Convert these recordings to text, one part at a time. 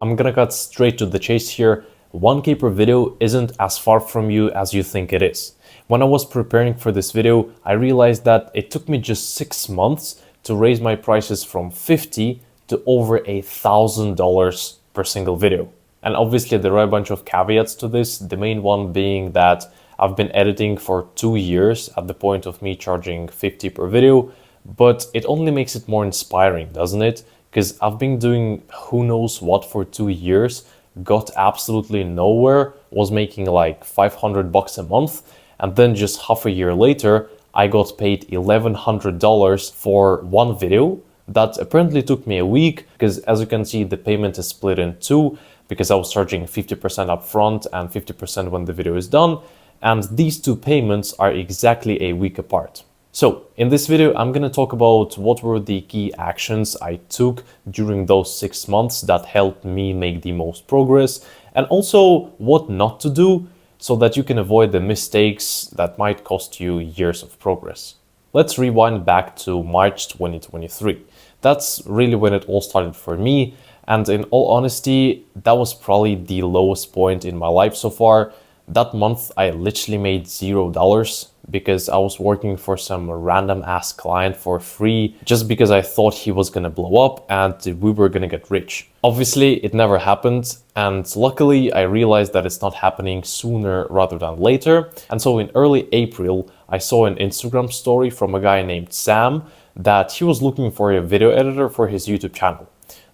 I'm gonna cut straight to the chase here. 1K per video isn't as far from you as you think it is. When I was preparing for this video, I realized that it took me just 6 months to raise my prices from $50 to over $1,000 per single video. And obviously there are a bunch of caveats to this, the main one being that I've been editing for 2 years at the point of me charging $50 per video, but it only makes it more inspiring, doesn't it? Because I've been doing who knows what for 2 years, got absolutely nowhere, was making like $500 a month, and then just half a year later, I got paid $1,100 for one video. That apparently took me a week, because as you can see, the payment is split in two, because I was charging 50% upfront and 50% when the video is done. And these two payments are exactly a week apart. So in this video, I'm going to talk about what were the key actions I took during those 6 months that helped me make the most progress, and also what not to do so that you can avoid the mistakes that might cost you years of progress. Let's rewind back to March 2023. That's really when it all started for me. And in all honesty, that was probably the lowest point in my life so far. That month, I literally made $0 because I was working for some random ass client for free just because I thought he was gonna blow up and we were gonna get rich. Obviously, it never happened, and luckily I realized that it's not happening sooner rather than later. And so in early April, I saw an Instagram story from a guy named Sam that he was looking for a video editor for his YouTube channel.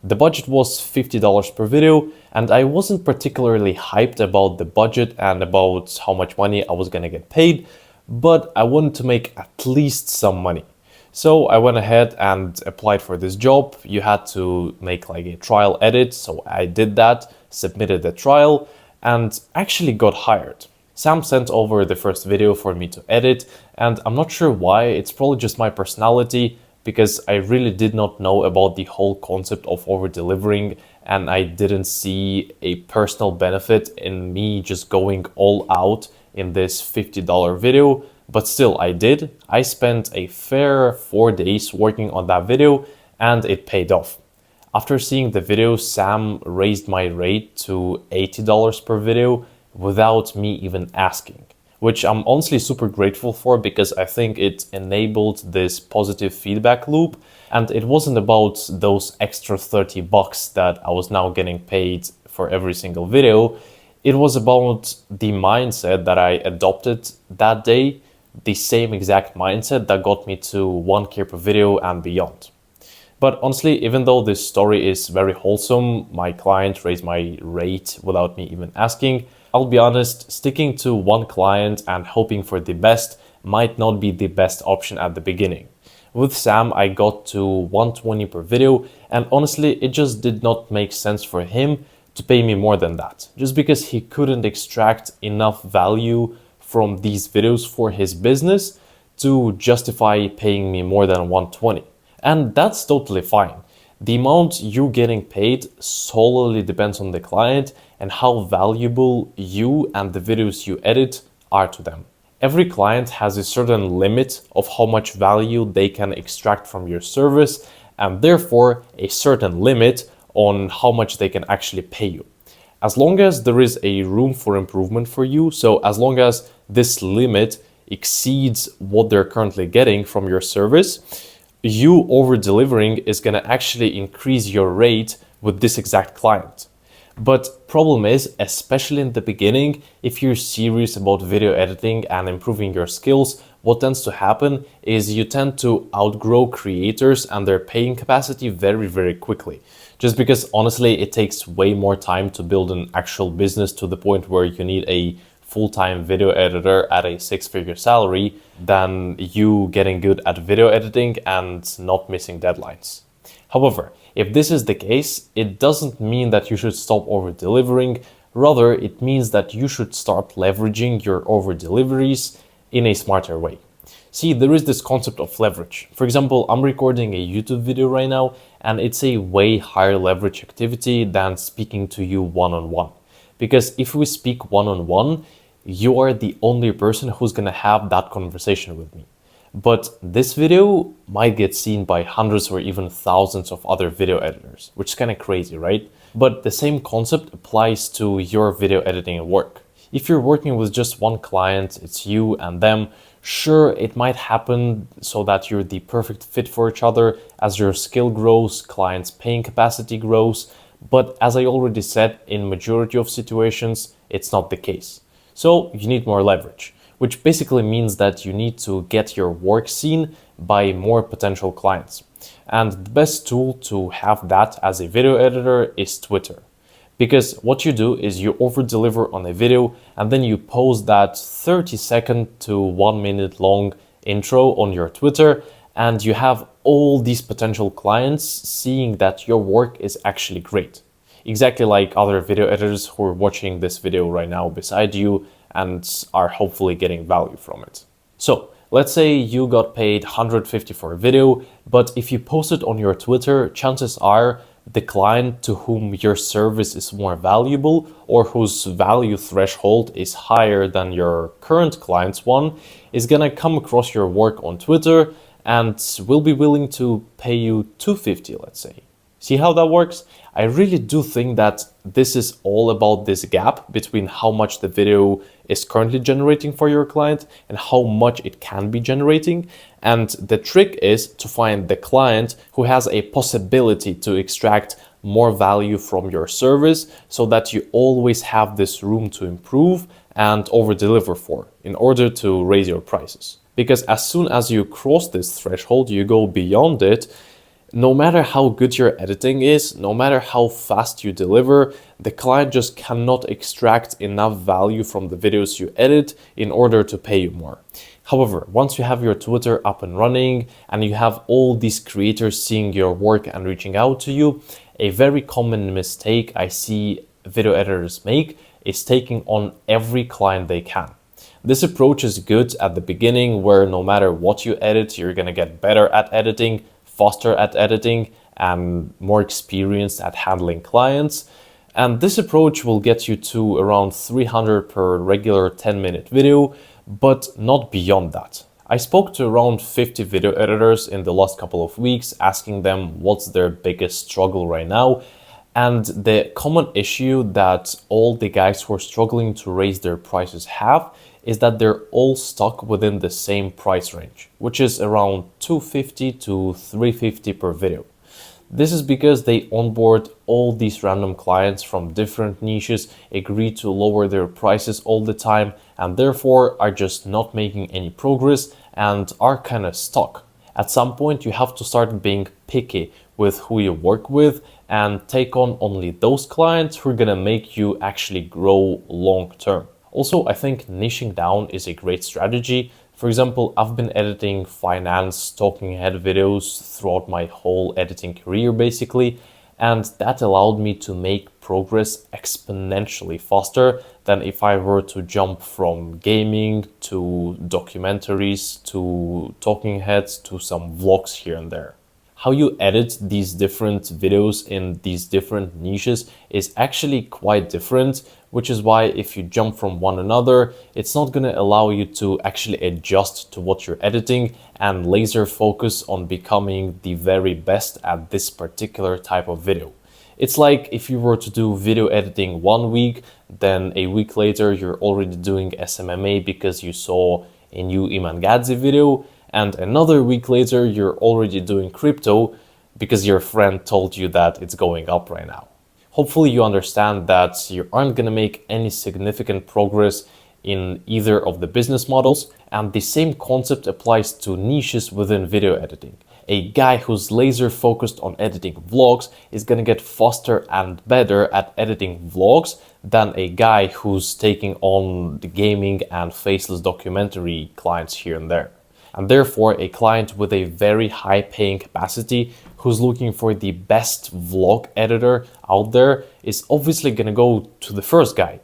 The budget was $50 per video, and I wasn't particularly hyped about the budget and about how much money I was gonna get paid, but I wanted to make at least some money. So I went ahead and applied for this job. You had to make like a trial edit, so I did that, submitted the trial, and actually got hired. Sam sent over the first video for me to edit, and I'm not sure why, it's probably just my personality, because I really did not know about the whole concept of over-delivering, and I didn't see a personal benefit in me just going all out in this $50 video, but still I did. I spent a fair 4 days working on that video, and it paid off. After seeing the video, Sam raised my rate to $80 per video without me even asking, which I'm honestly super grateful for, because I think it enabled this positive feedback loop. And it wasn't about those extra $30 that I was now getting paid for every single video. It was about the mindset that I adopted that day, the same exact mindset that got me to 1K per video and beyond. But honestly, even though this story is very wholesome, my client raised my rate without me even asking, I'll be honest, sticking to one client and hoping for the best might not be the best option at the beginning. With Sam, I got to $120 per video, and honestly, it just did not make sense for him to pay me more than that, just because he couldn't extract enough value from these videos for his business to justify paying me more than $120. And that's totally fine. The amount you're getting paid solely depends on the client and how valuable you and the videos you edit are to them. Every client has a certain limit of how much value they can extract from your service, and therefore a certain limit on how much they can actually pay you. As long as there is a room for improvement for you, so as long as this limit exceeds what they're currently getting from your service, you over-delivering is going to actually increase your rate with this exact client. But problem is, especially in the beginning, if you're serious about video editing and improving your skills, what tends to happen is you tend to outgrow creators and their paying capacity very, very quickly. Just because honestly, it takes way more time to build an actual business to the point where you need a full-time video editor at a 6-figure salary than you getting good at video editing and not missing deadlines. However, if this is the case, it doesn't mean that you should stop over-delivering. Rather, it means that you should start leveraging your over-deliveries in a smarter way. See, there is this concept of leverage. For example, I'm recording a YouTube video right now, and it's a way higher leverage activity than speaking to you one-on-one. Because if we speak one-on-one, you are the only person who's gonna have that conversation with me. But this video might get seen by hundreds or even thousands of other video editors, which is kind of crazy, right? But the same concept applies to your video editing work. If you're working with just one client, it's you and them, sure, it might happen so that you're the perfect fit for each other. As your skill grows, client's paying capacity grows. But as I already said, in majority of situations, it's not the case. So you need more leverage, which basically means that you need to get your work seen by more potential clients. And the best tool to have that as a video editor is Twitter. Because what you do is you over deliver on a video and then you post that 30-second to 1 minute long intro on your Twitter, and you have all these potential clients seeing that your work is actually great. Exactly like other video editors who are watching this video right now beside you and are hopefully getting value from it. So let's say you got paid 150 for a video, but if you post it on your Twitter, chances are the client to whom your service is more valuable or whose value threshold is higher than your current client's one is gonna come across your work on Twitter and will be willing to pay you $250, let's say. See how that works? I really do think that this is all about this gap between how much the video is currently generating for your client and how much it can be generating. And the trick is to find the client who has a possibility to extract more value from your service so that you always have this room to improve and over deliver for in order to raise your prices. Because as soon as you cross this threshold, you go beyond it. No matter how good your editing is, no matter how fast you deliver, the client just cannot extract enough value from the videos you edit in order to pay you more. However, once you have your Twitter up and running and you have all these creators seeing your work and reaching out to you, a very common mistake I see video editors make is taking on every client they can. This approach is good at the beginning, where no matter what you edit, you're gonna get better at editing, faster at editing, and more experienced at handling clients. And this approach will get you to around 300 per regular 10-minute video, but not beyond that. I spoke to around 50 video editors in the last couple of weeks, asking them what's their biggest struggle right now. And the common issue that all the guys who are struggling to raise their prices have is that they're all stuck within the same price range, which is around $250 to $350 per video. This is because they onboard all these random clients from different niches, agree to lower their prices all the time, and therefore are just not making any progress and are kind of stuck. At some point, you have to start being picky with who you work with and take on only those clients who are gonna make you actually grow long term. Also, I think niching down is a great strategy. For example, I've been editing finance talking head videos throughout my whole editing career basically, and that allowed me to make progress exponentially faster than if I were to jump from gaming to documentaries to talking heads to some vlogs here and there. How you edit these different videos in these different niches is actually quite different, which is why if you jump from one another, it's not going to allow you to actually adjust to what you're editing and laser focus on becoming the very best at this particular type of video. It's like if you were to do video editing 1 week, then a week later you're already doing SMMA because you saw a new Iman Gadzhi video, and another week later you're already doing crypto because your friend told you that it's going up right now. Hopefully you understand that you aren't going to make any significant progress in either of the business models, and the same concept applies to niches within video editing. A guy who's laser focused on editing vlogs is going to get faster and better at editing vlogs than a guy who's taking on the gaming and faceless documentary clients here and there. And therefore, a client with a very high paying capacity who's looking for the best vlog editor out there is obviously going to go to the first guy.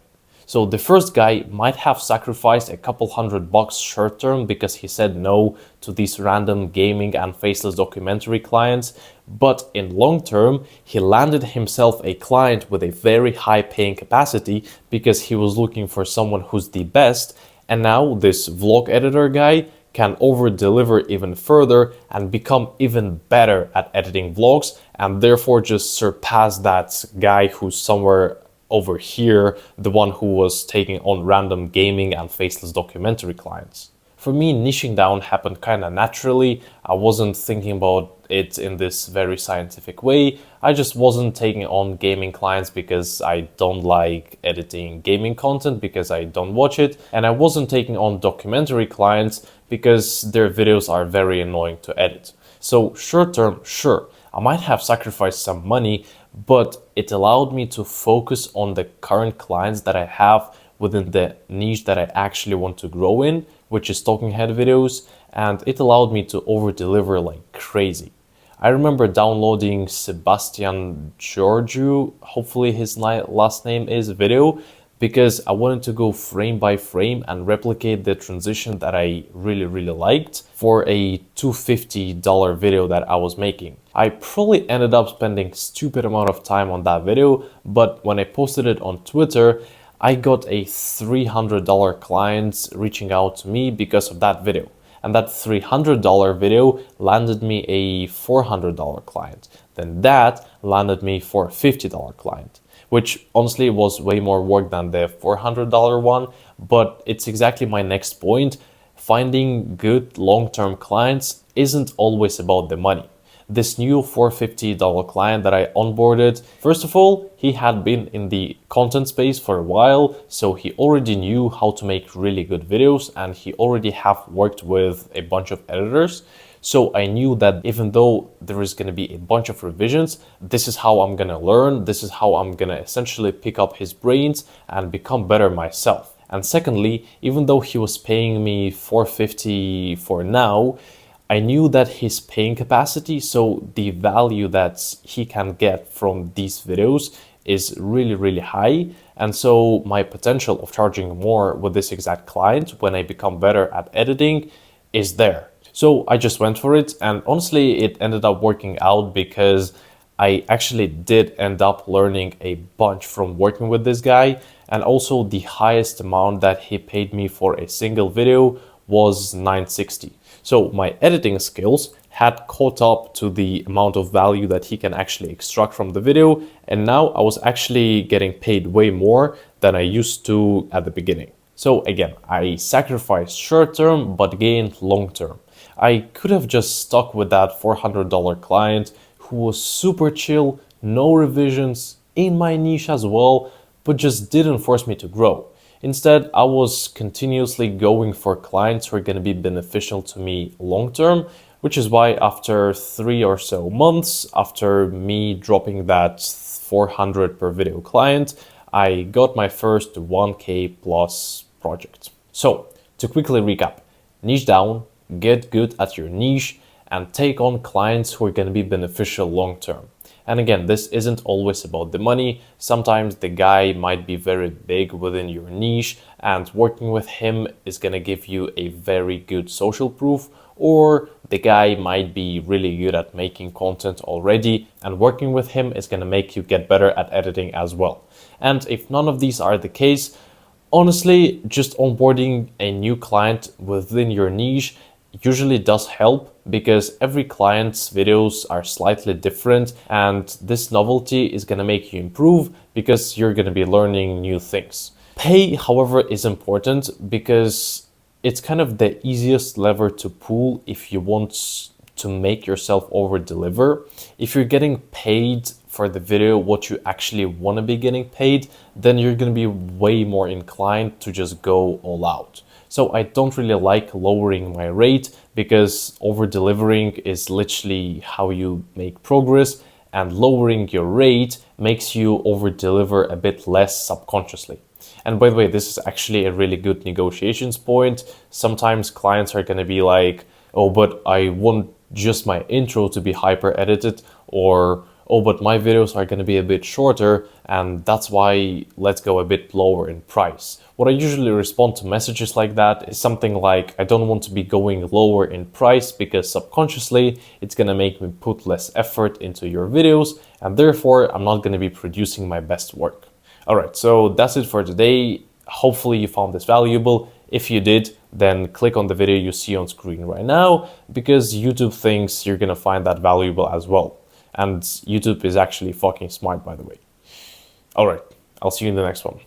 So the first guy might have sacrificed a couple $100 short term because he said no to these random gaming and faceless documentary clients, but in long term, he landed himself a client with a very high paying capacity because he was looking for someone who's the best. And now this vlog editor guy can over deliver even further and become even better at editing vlogs, and therefore just surpass that guy who's somewhere over here, the one who was taking on random gaming and faceless documentary clients. For me, niching down happened kind of naturally. I wasn't thinking about it in this very scientific way. I just wasn't taking on gaming clients because I don't like editing gaming content, because I don't watch it. And I wasn't taking on documentary clients because their videos are very annoying to edit. So short term, sure, I might have sacrificed some money, but it allowed me to focus on the current clients that I have within the niche that I actually want to grow in, which is talking head videos, and it allowed me to over deliver like crazy. I remember downloading Sebastian Georgiou, hopefully his last name is, video, because I wanted to go frame by frame and replicate the transition that I really liked for a $250 video that I was making. I probably ended up spending stupid amount of time on that video, but when I posted it on Twitter, I got a $300 client reaching out to me because of that video. And that $300 video landed me a $400 client. Then that landed me for a $50 client, which honestly was way more work than the $400 one, but it's exactly my next point. Finding good long-term clients isn't always about the money. This new $450 client that I onboarded, first of all, he had been in the content space for a while, so he already knew how to make really good videos, and he already have worked with a bunch of editors. So I knew that even though there is going to be a bunch of revisions, this is how I'm going to learn, this is how I'm going to essentially pick up his brains and become better myself. And secondly, even though he was paying me $450 for now, I knew that his paying capacity, so the value that he can get from these videos, is really high. And so my potential of charging more with this exact client when I become better at editing is there. So I just went for it, and honestly it ended up working out because I actually did end up learning a bunch from working with this guy. And also the highest amount that he paid me for a single video was $960. So my editing skills had caught up to the amount of value that he can actually extract from the video, and now I was actually getting paid way more than I used to at the beginning. So again, I sacrificed short term but gained long term. I could have just stuck with that $400 client who was super chill, no revisions, in my niche as well, but just didn't force me to grow. Instead, I was continuously going for clients who are going to be beneficial to me long term, which is why after 3 or so months, after me dropping that 400 per video client, I got my first 1K plus project. So to quickly recap, niche down, get good at your niche, and take on clients who are going to be beneficial long term. And again, this isn't always about the money. Sometimes the guy might be very big within your niche, and working with him is going to give you a very good social proof, or the guy might be really good at making content already, and working with him is going to make you get better at editing as well. And if none of these are the case, honestly, just onboarding a new client within your niche usually does help, because every client's videos are slightly different, and this novelty is going to make you improve because you're going to be learning new things. Pay, however, is important because it's kind of the easiest lever to pull if you want to make yourself over deliver. If you're getting paid for the video what you actually want to be getting paid, then you're going to be way more inclined to just go all out. So I don't really like lowering my rate, because over delivering is literally how you make progress, and lowering your rate makes you over deliver a bit less subconsciously. And by the way, this is actually a really good negotiations point. Sometimes clients are going to be like, oh, but I want just my intro to be hyper edited, or oh, but my videos are going to be a bit shorter, and that's why let's go a bit lower in price. What I usually respond to messages like that is something like, I don't want to be going lower in price because subconsciously it's going to make me put less effort into your videos, and therefore I'm not going to be producing my best work. All right, so that's it for today. Hopefully you found this valuable. If you did, then click on the video you see on screen right now, because YouTube thinks you're gonna find that valuable as well. And YouTube is actually fucking smart, by the way. All right, I'll see you in the next one.